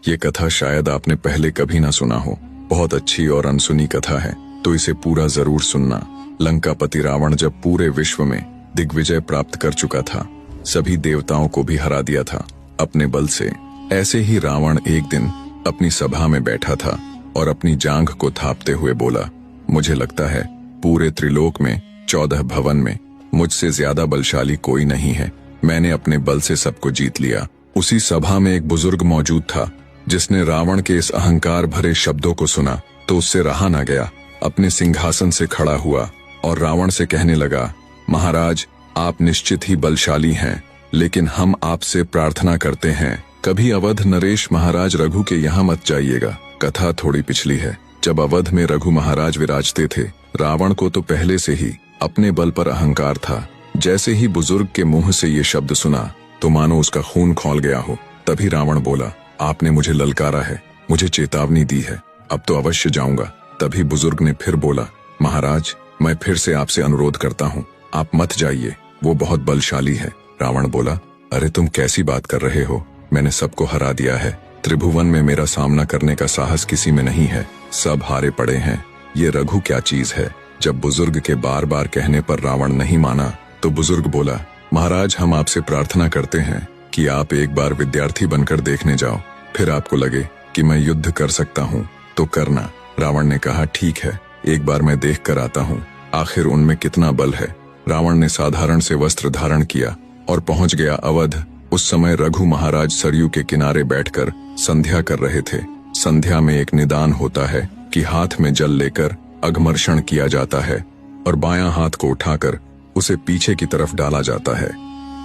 ये कथा शायद आपने पहले कभी ना सुना हो। बहुत अच्छी और अनसुनी कथा है, तो इसे पूरा जरूर सुनना। लंकापति रावण जब पूरे विश्व में दिग्विजय प्राप्त कर चुका था, सभी देवताओं को भी हरा दिया था अपने बल से। ऐसे ही रावण एक दिन अपनी सभा में बैठा था और अपनी जांघ को थापते हुए बोला, मुझे लगता है पूरे त्रिलोक में 14 भवन में मुझसे ज्यादा बलशाली कोई नहीं है। मैंने अपने बल से सबको जीत लिया। उसी सभा में एक बुजुर्ग मौजूद था, जिसने रावण के इस अहंकार भरे शब्दों को सुना तो उससे रहा न गया। अपने सिंहासन से खड़ा हुआ और रावण से कहने लगा, महाराज, आप निश्चित ही बलशाली हैं, लेकिन हम आपसे प्रार्थना करते हैं, कभी अवध नरेश महाराज रघु के यहाँ मत जाइएगा। कथा थोड़ी पिछली है। जब अवध में रघु महाराज विराजते थे, रावण को तो पहले से ही अपने बल पर अहंकार था। जैसे ही बुजुर्ग के मुंह से ये शब्द सुना तो मानो उसका खून खौल गया हो। तभी रावण बोला, आपने मुझे ललकारा है, मुझे चेतावनी दी है, अब तो अवश्य जाऊंगा। तभी बुजुर्ग ने फिर बोला, महाराज, मैं फिर से आपसे अनुरोध करता हूँ, आप मत जाइए, वो बहुत बलशाली है। रावण बोला, अरे तुम कैसी बात कर रहे हो, मैंने सबको हरा दिया है। त्रिभुवन में मेरा सामना करने का साहस किसी में नहीं है, सब हारे पड़े हैं। ये रघु क्या चीज है। जब बुजुर्ग के बार बार कहने पर रावण नहीं माना तो बुजुर्ग बोला, महाराज, हम आपसे प्रार्थना करते हैं कि आप एक बार विद्यार्थी बनकर देखने जाओ, फिर आपको लगे कि मैं युद्ध कर सकता हूँ तो करना। रावण ने कहा, ठीक है, एक बार मैं देख कर आता हूँ, आखिर उनमें कितना बल है। रावण ने साधारण से वस्त्र धारण किया और पहुंच गया अवध। उस समय रघु महाराज सरयू के किनारे बैठकर संध्या कर रहे थे। संध्या में एक निदान होता है कि हाथ में जल लेकर अघमर्षण किया जाता है और बायां हाथ को उठाकर उसे पीछे की तरफ डाला जाता है।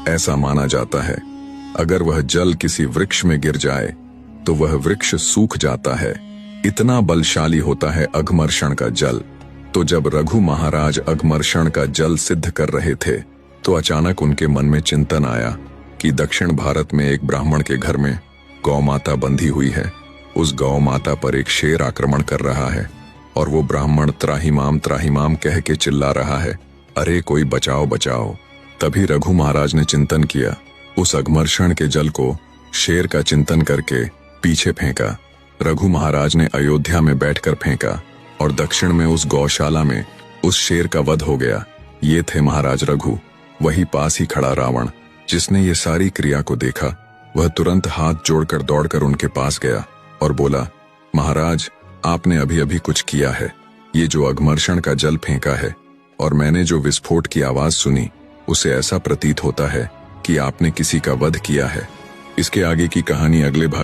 ऐसा माना जाता है, अगर वह जल किसी वृक्ष में गिर जाए तो वह वृक्ष सूख जाता है। इतना बलशाली होता है अघमर्षण का जल। तो जब रघु महाराज अघमर्षण का जल सिद्ध कर रहे थे तो अचानक उनके मन में चिंतन आया कि दक्षिण भारत में एक ब्राह्मण के घर में गौ माता बंधी हुई है। उस गौ माता पर एक शेर आक्रमण कर रहा है और वो ब्राह्मण त्राहिमाम कह के चिल्ला रहा है, अरे कोई बचाओ बचाओ। तभी रघु महाराज ने चिंतन किया, उस अघमर्षण के जल को शेर का चिंतन करके पीछे फेंका। रघु महाराज ने अयोध्या में बैठकर फेंका और दक्षिण में उस गौशाला में उस शेर का वध हो गया। ये थे महाराज रघु। वही पास ही खड़ा रावण, जिसने ये सारी क्रिया को देखा, वह तुरंत हाथ जोड़कर दौड़कर उनके पास गया और बोला, महाराज, आपने अभी अभी कुछ किया है। ये जो अघमर्षण का जल फेंका है और मैंने जो विस्फोट की आवाज सुनी, उसे ऐसा प्रतीत होता है कि आपने किसी का वध किया है। इसके आगे की कहानी अगले भाग